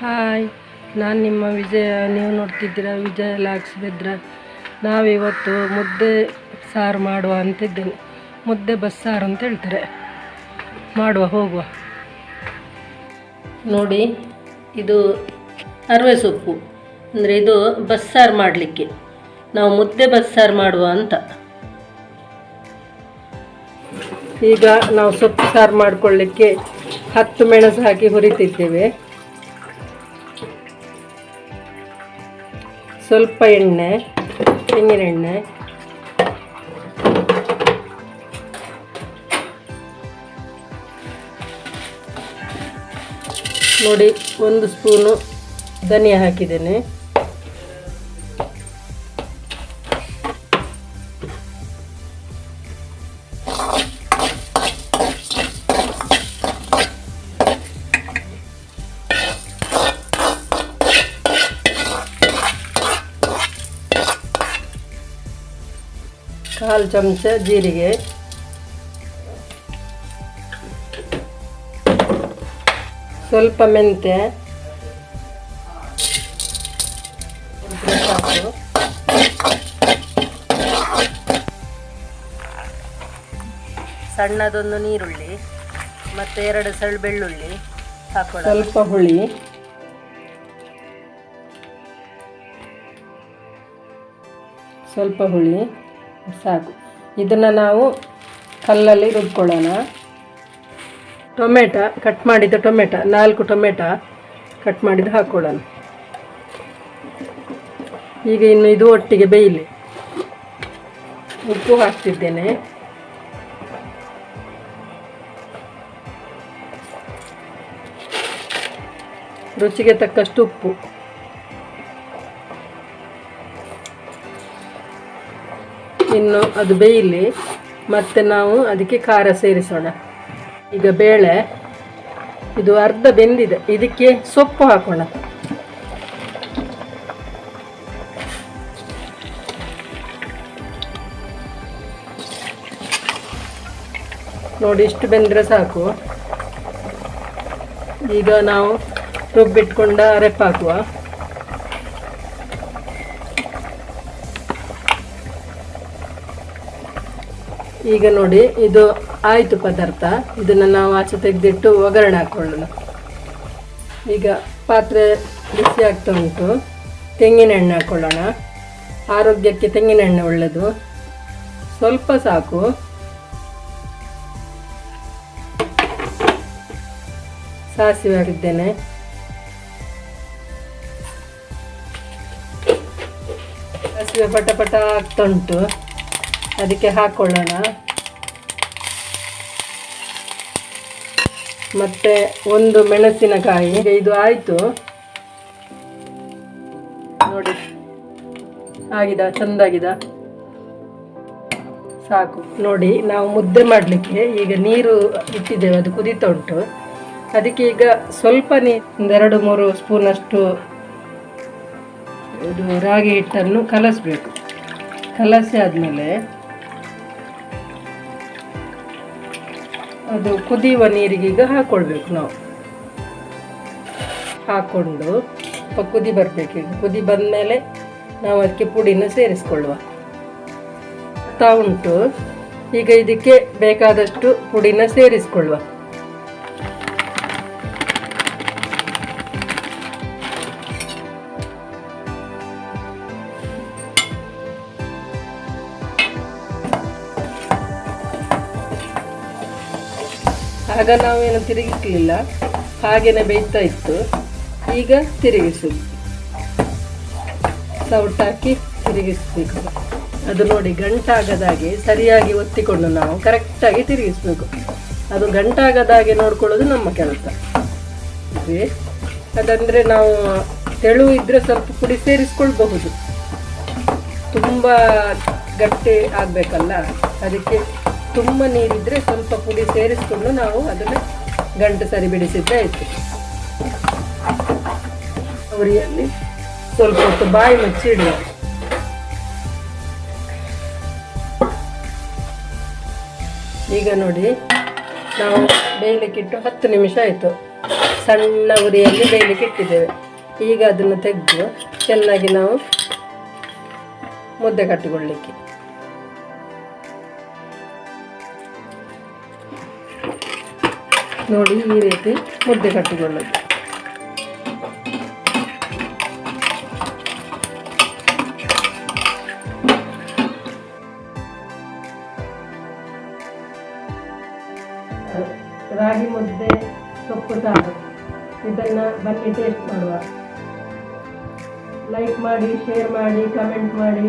Hi, ನಾನು ನಿಮ್ಮ ವಿಜಯ. ನೀವು ನೋಡ್ತಿದ್ದೀರಾ ವಿಜಯ ಲಾಕ್ಸ್ ಬೆದ್ರ. ನಾವಿವತ್ತು ಮುದ್ದೆ ಸಾರು ಮಾಡುವ ಅಂತಿದ್ದೇನೆ. ಮುದ್ದೆ ಬಸ್ಸಾರು ಅಂತ ಹೇಳ್ತಾರೆ. ಮಾಡುವ, ಹೋಗುವ. ನೋಡಿ, ಇದು ಅರವೆ ಸೊಪ್ಪು, ಅಂದರೆ ಇದು ಬಸ್ಸಾರು ಮಾಡಲಿಕ್ಕೆ. ನಾವು ಮುದ್ದೆ ಬಸ್ಸಾರು ಮಾಡುವ ಅಂತ. ಈಗ ನಾವು ಸೊಪ್ಪು ಸಾರು ಮಾಡಿಕೊಳ್ಳಿಕ್ಕೆ 10 ಮೆಣಸು ಹಾಕಿ ಹುರಿತಿದ್ದೇವೆ. ಸ್ವಲ್ಪ ಎಣ್ಣೆ, ತೆಂಗಿನ ಎಣ್ಣೆ, ನೋಡಿ 1 ಸ್ಪೂನು ಧನಿಯಾ ಹಾಕಿದ್ದೇನೆ. ಕಾಲು ಚಮಚ ಜೀರಿಗೆ, ಸ್ವಲ್ಪ ಮೆಂತ್ಯ, ಸಾಕು. ಸಣ್ಣದೊಂದು ನೀರುಳ್ಳಿ ಮತ್ತು 2 ಸೆಳ್ಳು ಬೆಳ್ಳುಳ್ಳಿ ಹಾಕೋಣ. ಸ್ವಲ್ಪ ಹುಳಿ, ಸಾಕು. ಇದನ್ನು ನಾವು ಕಲ್ಲಲ್ಲಿ ರುಬ್ಕೊಳ್ಳೋಣ. ಟೊಮೆಟೊ, ಕಟ್ ಮಾಡಿದ ಟೊಮೆಟೊ, 4 ಟೊಮೆಟೊ ಕಟ್ ಮಾಡಿದ್ದು ಹಾಕ್ಕೊಳ್ಳೋಣ. ಈಗ ಇನ್ನು ಇದು ಒಟ್ಟಿಗೆ ಬೇಯಲಿ. ಉಪ್ಪು ಹಾಕ್ತಿದ್ದೇನೆ. ರುಚಿಗೆ ತಕ್ಕಷ್ಟು ಉಪ್ಪು. ಇನ್ನು ಅದು ಬೇಯಲಿ, ಮತ್ತು ನಾವು ಅದಕ್ಕೆ ಖಾರ ಸೇರಿಸೋಣ. ಈಗ ಬೇಳೆ ಇದು ಅರ್ಧ ಬೆಂದಿದೆ. ಇದಕ್ಕೆ ಸೊಪ್ಪು ಹಾಕೋಣ. ನೋಡಿ, ಇಷ್ಟು ಬೆಂದರೆ ಸಾಕು. ಈಗ ನಾವು ರುಬ್ಬಿಟ್ಕೊಂಡ ಅರೆಪ್ ಹಾಕುವ. ಈಗ ನೋಡಿ, ಇದು ಆಯಿತು ಪದಾರ್ಥ. ಇದನ್ನು ನಾವು ಆಚೆ ತೆಗೆದಿಟ್ಟು ಒಗ್ಗರಣೆ ಹಾಕ್ಕೊಳ್ಳೋಣ. ಈಗ ಪಾತ್ರೆ ಬಿಸಿ ಆಗ್ತಾ ಉಂಟು. ತೆಂಗಿನ ಎಣ್ಣೆ ಹಾಕ್ಕೊಳ್ಳೋಣ. ಆರೋಗ್ಯಕ್ಕೆ ತೆಂಗಿನ ಎಣ್ಣೆ ಒಳ್ಳೆಯದು. ಸ್ವಲ್ಪ ಸಾಕು. ಸಾಸಿವೆ ಹಾಕಿದ್ದೇನೆ. ಸಾಸಿವೆ ಪಟ ಪಟ ಆಗ್ತಾ ಉಂಟು, ಅದಕ್ಕೆ ಹಾಕ್ಕೊಳ್ಳೋಣ. ಮತ್ತು 1 ಮೆಣಸಿನಕಾಯಿ. ಇದು ಆಯಿತು ನೋಡಿ, ಚೆಂದಾಗಿದ, ಸಾಕು. ನೋಡಿ, ನಾವು ಮುದ್ದೆ ಮಾಡಲಿಕ್ಕೆ ಈಗ ನೀರು ಇಟ್ಟಿದ್ದೇವೆ, ಅದು ಕುದೀತಾ ಉಂಟು. ಅದಕ್ಕೆ ಈಗ ಸ್ವಲ್ಪ ಒಂದು 2-3 ಸ್ಪೂನಷ್ಟು ಇದು ರಾಗಿ ಹಿಟ್ಟನ್ನು ಕಲಸಬೇಕು. ಕಲಸಿ ಆದಮೇಲೆ ಅದು ಕುದಿಯುವ ನೀರಿಗೆ ಈಗ ಹಾಕ್ಕೊಳ್ಬೇಕು. ನಾವು ಹಾಕ್ಕೊಂಡು ಸ್ವಲ್ಪ ಕುದಿ ಬರಬೇಕು. ಈಗ ಕುದಿ ಬಂದಮೇಲೆ ನಾವು ಅದಕ್ಕೆ ಪುಡಿನ ಸೇರಿಸ್ಕೊಳ್ಳುವ. ಉಂಟು, ಈಗ ಇದಕ್ಕೆ ಬೇಕಾದಷ್ಟು ಪುಡಿನ ಸೇರಿಸ್ಕೊಳ್ಳುವ. ಆಗ ನಾವೇನು ತಿರುಗಿಸಲಿಲ್ಲ, ಹಾಗೇನೆ ಬೇಯ್ತಾ ಇತ್ತು. ಈಗ ತಿರುಗಿಸುದು, ಸೌಟಾಕಿ ತಿರುಗಿಸ್ಬೇಕು. ಅದು ನೋಡಿ, ಗಂಟಾಗದಾಗೆ ಸರಿಯಾಗಿ ಒತ್ತಿಕೊಂಡು ನಾವು ಕರೆಕ್ಟಾಗಿ ತಿರುಗಿಸ್ಬೇಕು. ಅದು ಗಂಟಾಗದಾಗೆ ನೋಡ್ಕೊಳ್ಳೋದು ನಮ್ಮ ಕೆಲಸ. ಅದಂದರೆ ನಾವು ತೆಳು ಇದ್ದರೆ ಸ್ವಲ್ಪ ಪುಡಿ ಸೇರಿಸ್ಕೊಳ್ಬಹುದು. ತುಂಬ ಗಟ್ಟಿ ಆಗಬೇಕಲ್ಲ, ಅದಕ್ಕೆ ತುಂಬ ನೀರಿದ್ದರೆ ಸ್ವಲ್ಪ ಪುಡಿ ಸೇರಿಸ್ಕೊಂಡು ನಾವು ಅದನ್ನು ಗಂಟು ಸರಿ ಬಿಡಿಸಿದ್ರೆ ಆಯಿತು. ಉರಿಯಲ್ಲಿ ಸ್ವಲ್ಪ ಹೊತ್ತು ಬಾಯಿ ಮುಚ್ಚಿ ಇಡುವ. ಈಗ ನೋಡಿ, ನಾವು ಬೇಯಲಿಕ್ಕಿಟ್ಟು 10 ನಿಮಿಷ ಆಯಿತು. ಸಣ್ಣ ಉರಿಯಲ್ಲಿ ಬೇಯಲಿಕ್ಕೆ ಇಟ್ಟಿದ್ದೇವೆ. ಈಗ ಅದನ್ನು ತೆಗೆದು ಚೆನ್ನಾಗಿ ನಾವು ಮುದ್ದೆ ಕಟ್ಟಿಕೊಳ್ಳಲಿಕ್ಕೆ. ನೋಡಿ ಈ ರೀತಿ ಮುದ್ದೆ ಕಟ್ಟಿಕೊಳ್ಳೋದು. ರಾಗಿ ಮುದ್ದೆ ಸೊಪ್ಪು ಸಾರು ಇದನ್ನು ಬನ್ನಿ ಟೇಸ್ಟ್ ಮಾಡುವ. ಲೈಕ್ ಮಾಡಿ, ಶೇರ್ ಮಾಡಿ, ಕಮೆಂಟ್ ಮಾಡಿ.